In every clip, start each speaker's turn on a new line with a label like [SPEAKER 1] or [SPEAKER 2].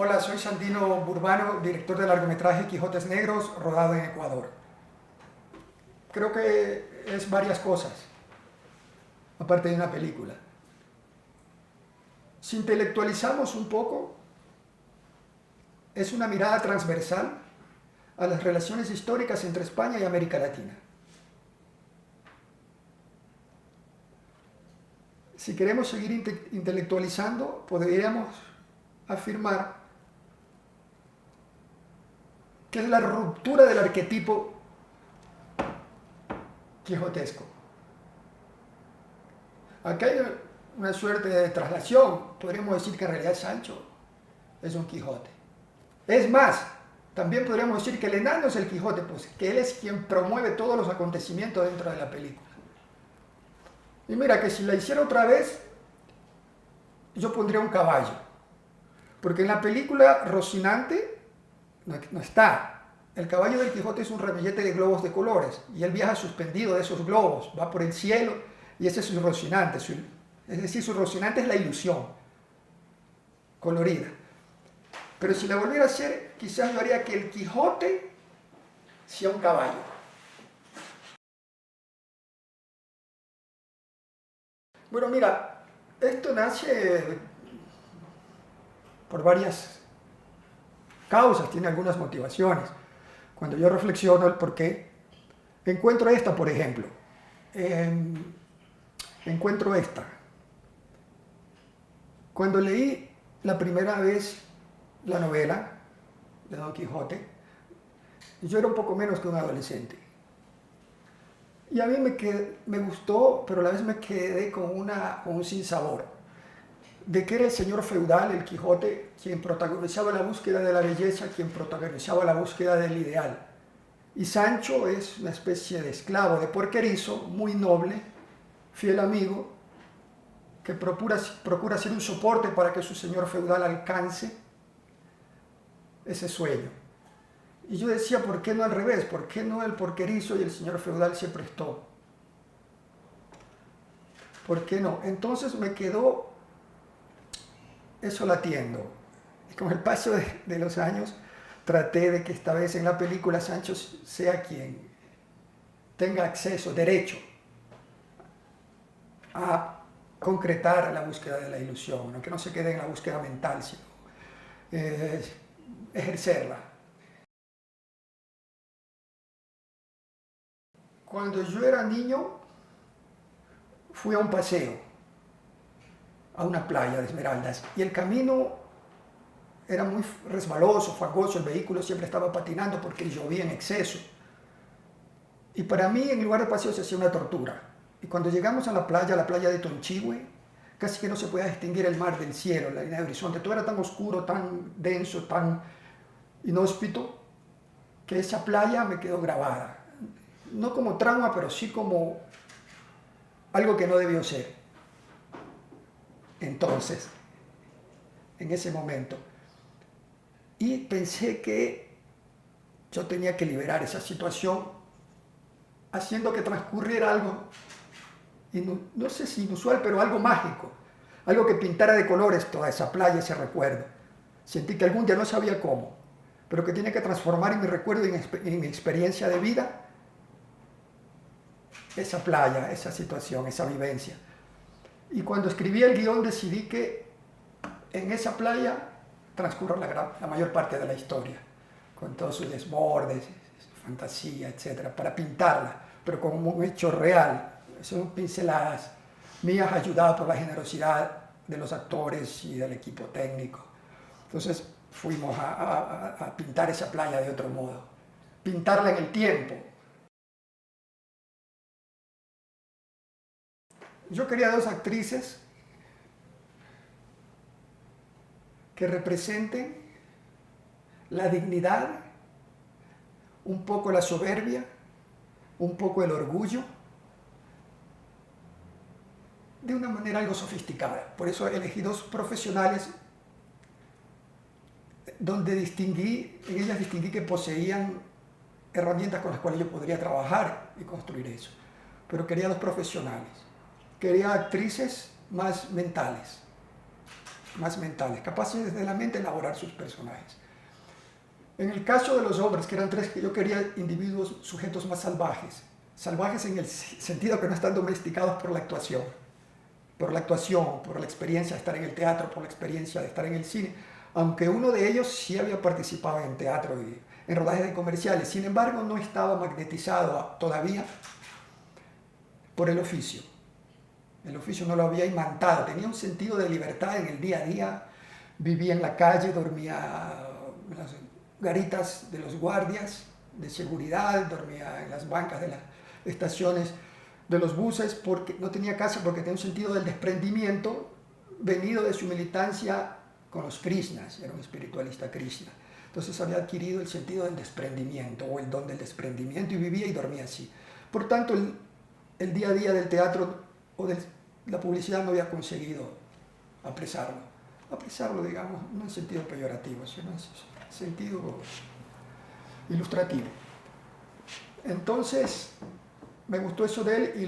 [SPEAKER 1] Hola, soy Sandino Burbano, director del largometraje Quijotes Negros, rodado en Ecuador. Creo que es varias cosas, aparte de una película. Si intelectualizamos un poco, es una mirada transversal a las relaciones históricas entre España y América Latina. Si queremos seguir intelectualizando, podríamos afirmar que es la ruptura del arquetipo quijotesco. Aquí hay una suerte de traslación. Podríamos decir que en realidad Sancho es un Quijote. Es más, también podríamos decir que el enano es el Quijote, pues que él es quien promueve todos los acontecimientos dentro de la película. Y mira, que si la hiciera otra vez, yo pondría un caballo. Porque en la película Rocinante no está. El caballo del Quijote es un ramillete de globos de colores y él viaja suspendido de esos globos, va por el cielo y ese es su Rocinante. Es decir, su Rocinante es la ilusión colorida. Pero si la volviera a hacer, quizás yo haría que el Quijote sea un caballo. Bueno, mira, esto nace por varias causas, tiene algunas motivaciones. Cuando yo reflexiono el por qué, encuentro esta, por ejemplo. Encuentro esta. Cuando leí la primera vez la novela de Don Quijote, yo era un poco menos que un adolescente. Y a mí me gustó, pero a la vez me quedé con un sinsabor. De que era el señor feudal, el Quijote, quien protagonizaba la búsqueda de la belleza, quien protagonizaba la búsqueda del ideal. Y Sancho es una especie de esclavo, de porquerizo, muy noble, fiel amigo, que procura ser un soporte para que su señor feudal alcance ese sueño. Y yo decía, ¿por qué no al revés? ¿Por qué no el porquerizo y el señor feudal se prestó? ¿Por qué no? Entonces me quedó eso latiendo. Y con el paso de los años traté de que esta vez en la película Sancho sea quien tenga acceso, derecho a concretar la búsqueda de la ilusión, ¿no? Que no se quede en la búsqueda mental, sino ejercerla. Cuando yo era niño, fui a un paseo, a una playa de Esmeraldas, y el camino era muy resbaloso, fangoso, el vehículo siempre estaba patinando porque llovía en exceso. Y para mí, en lugar de paseo, se hacía una tortura. Y cuando llegamos a la playa de Tonchihue, casi que no se podía distinguir el mar del cielo, la línea de horizonte. Todo era tan oscuro, tan denso, tan inhóspito, que esa playa me quedó grabada. No como trauma, pero sí como algo que no debió ser. Entonces, en ese momento. Y pensé que yo tenía que liberar esa situación haciendo que transcurriera algo, no sé si inusual, pero algo mágico. Algo que pintara de colores toda esa playa, ese recuerdo. Sentí que algún día no sabía cómo, pero que tenía que transformar en mi recuerdo y en mi experiencia de vida esa playa, esa situación, esa vivencia. Y cuando escribí el guión decidí que en esa playa transcurre la mayor parte de la historia, con todos sus desbordes, su fantasía, etc., para pintarla, pero como un hecho real. Son pinceladas mías ayudadas por la generosidad de los actores y del equipo técnico. Entonces fuimos a pintar esa playa de otro modo, pintarla en el tiempo. Yo quería dos actrices que representen la dignidad, un poco la soberbia, un poco el orgullo, de una manera algo sofisticada. Por eso elegí dos profesionales donde en ellas distinguí que poseían herramientas con las cuales yo podría trabajar y construir eso. Pero quería dos profesionales. Quería actrices más mentales, más mentales, capaces desde la mente de elaborar sus personajes. En el caso de los hombres, que eran tres, que yo quería individuos, sujetos más salvajes. Salvajes en el sentido que no están domesticados por la actuación, por la experiencia de estar en el teatro, por la experiencia de estar en el cine, aunque uno de ellos sí había participado en teatro y en rodajes de comerciales, sin embargo no estaba magnetizado todavía por el oficio. El oficio no lo había imantado, tenía un sentido de libertad en el día a día, vivía en la calle, dormía en las garitas de los guardias de seguridad, dormía en las bancas de las estaciones de los buses, porque no tenía casa, porque tenía un sentido del desprendimiento venido de su militancia con los Krishnas, era un espiritualista Krishna. Entonces había adquirido el sentido del desprendimiento o el don del desprendimiento y vivía y dormía así. Por tanto, el día a día del teatro o de la publicidad no había conseguido apresarlo, digamos, no en sentido peyorativo, sino en sentido ilustrativo. Entonces, me gustó eso de él y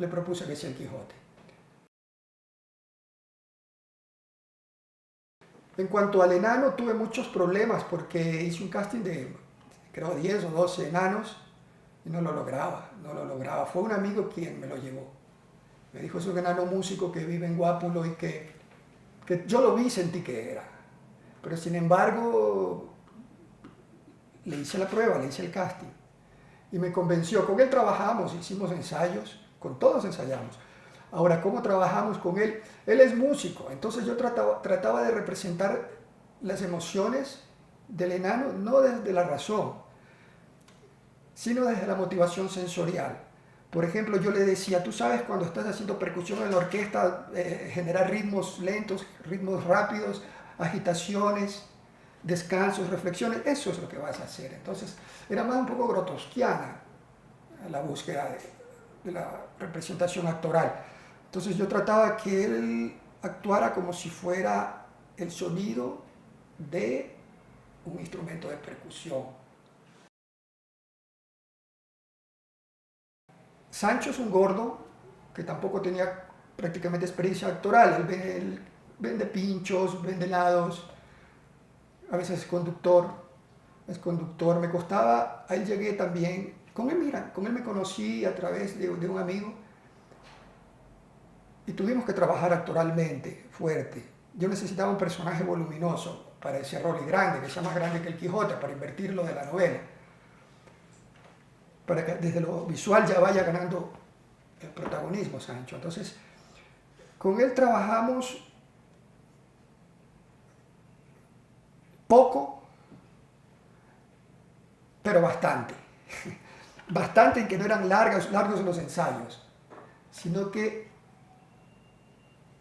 [SPEAKER 1] le propuse que sea el Quijote. En cuanto al enano, tuve muchos problemas porque hice un casting de, creo, 10 o 12 enanos y no lo lograba. Fue un amigo quien me lo llevó. Me dijo, es un enano músico que vive en Guápulo y que yo lo vi y sentí que era. Pero sin embargo, le hice la prueba, le hice el casting y me convenció. Con él trabajamos, hicimos ensayos, con todos ensayamos. Ahora, ¿cómo trabajamos con él? Él es músico, entonces yo trataba de representar las emociones del enano, no desde la razón, sino desde la motivación sensorial. Por ejemplo, yo le decía, tú sabes cuando estás haciendo percusión en la orquesta, generar ritmos lentos, ritmos rápidos, agitaciones, descansos, reflexiones, eso es lo que vas a hacer. Entonces, era más un poco grotowskiana la búsqueda de la representación actoral. Entonces yo trataba que él actuara como si fuera el sonido de un instrumento de percusión. Sancho es un gordo que tampoco tenía prácticamente experiencia actoral. Él vende pinchos, vende helados, a veces es conductor. Me costaba, a él llegué también, con él me conocí a través de un amigo y tuvimos que trabajar actoralmente, fuerte. Yo necesitaba un personaje voluminoso para ese rol y grande, que sea más grande que el Quijote, para invertirlo de la novela. Para que desde lo visual ya vaya ganando el protagonismo Sancho. Entonces, con él trabajamos poco, pero bastante. Bastante en que no eran largos los ensayos, sino que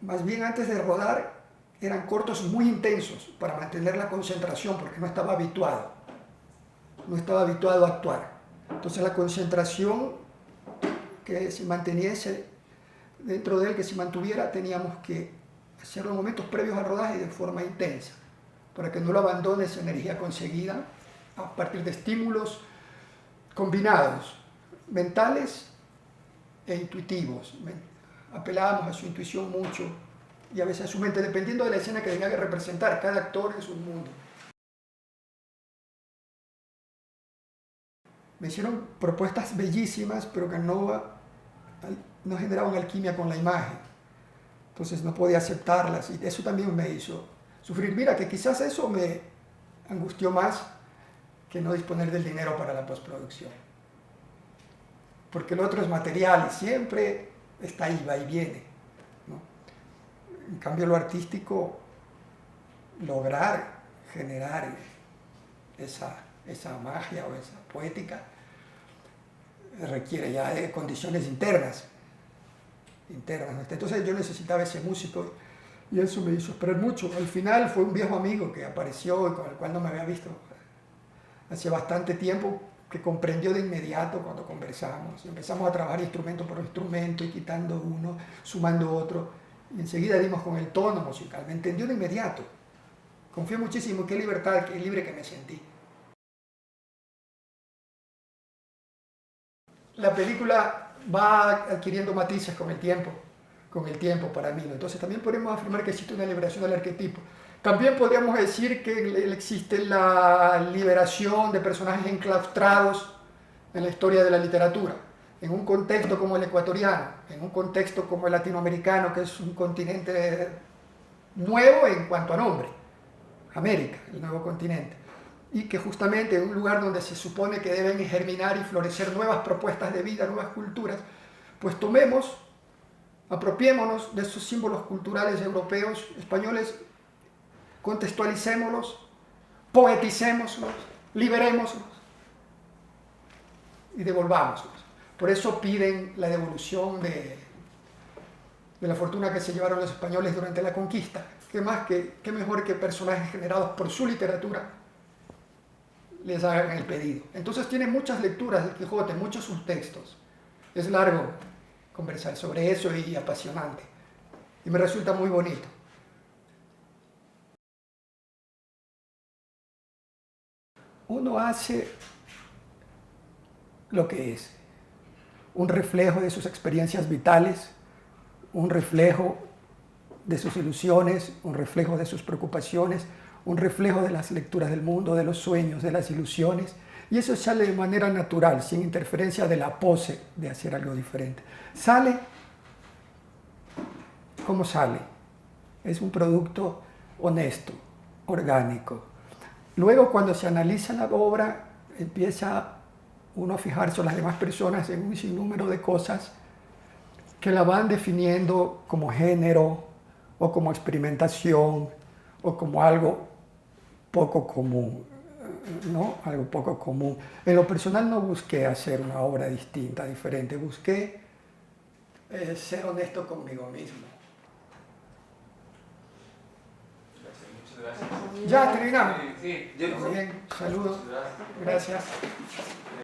[SPEAKER 1] más bien antes de rodar eran cortos muy intensos para mantener la concentración porque no estaba habituado a actuar. Entonces la concentración que se manteniese dentro de él, que se mantuviera, teníamos que hacerlo en momentos previos al rodaje de forma intensa para que no lo abandone esa energía conseguida a partir de estímulos combinados, mentales e intuitivos. Apelábamos a su intuición mucho y a veces a su mente, dependiendo de la escena que tenga que representar. Cada actor es un mundo. Me hicieron propuestas bellísimas, pero que no generaban alquimia con la imagen. Entonces no podía aceptarlas y eso también me hizo sufrir. Mira, que quizás eso me angustió más que no disponer del dinero para la postproducción. Porque el otro es material y siempre está ahí, va y viene, ¿no? En cambio, lo artístico, lograr generar esa magia o esa poética requiere ya de condiciones internas. Entonces yo necesitaba ese músico y eso me hizo esperar mucho. Al final fue un viejo amigo que apareció y con el cual no me había visto hace bastante tiempo, que comprendió de inmediato cuando conversamos. Empezamos a trabajar instrumento por instrumento y quitando uno, sumando otro. Y enseguida dimos con el tono musical. Me entendió de inmediato. Confié muchísimo, qué libertad, qué libre que me sentí. La película va adquiriendo matices con el tiempo. con el tiempo para mí, ¿no? Entonces también podemos afirmar que existe una liberación del arquetipo. También podríamos decir que existe la liberación de personajes enclaustrados en la historia de la literatura, en un contexto como el ecuatoriano, en un contexto como el latinoamericano, que es un continente nuevo en cuanto a nombre, América, el nuevo continente, y que justamente es un lugar donde se supone que deben germinar y florecer nuevas propuestas de vida, nuevas culturas, pues apropiémonos de esos símbolos culturales europeos, españoles, contextualicémoslos, poeticémoslos, liberémoslos y devolvámoslos. Por eso piden la devolución de la fortuna que se llevaron los españoles durante la conquista. ¿Qué mejor que personajes generados por su literatura les hagan el pedido? Entonces tiene muchas lecturas del Quijote, muchos subtextos. Es largo conversar sobre eso y apasionante. Y me resulta muy bonito. Uno hace lo que es, un reflejo de sus experiencias vitales, un reflejo de sus ilusiones, un reflejo de sus preocupaciones, un reflejo de las lecturas del mundo, de los sueños, de las ilusiones, y eso sale de manera natural, sin interferencia de la pose de hacer algo diferente. Sale como sale, es un producto honesto, orgánico. Luego, cuando se analiza la obra, empieza uno a fijarse a las demás personas en un sinnúmero de cosas que la van definiendo como género o como experimentación o como algo poco común, ¿no? Algo poco común. En lo personal no busqué hacer una obra distinta, diferente, busqué ser honesto conmigo mismo.
[SPEAKER 2] Muchas gracias.
[SPEAKER 1] Ya terminamos.
[SPEAKER 2] Sí,
[SPEAKER 1] Muy bien, saludos. Gracias.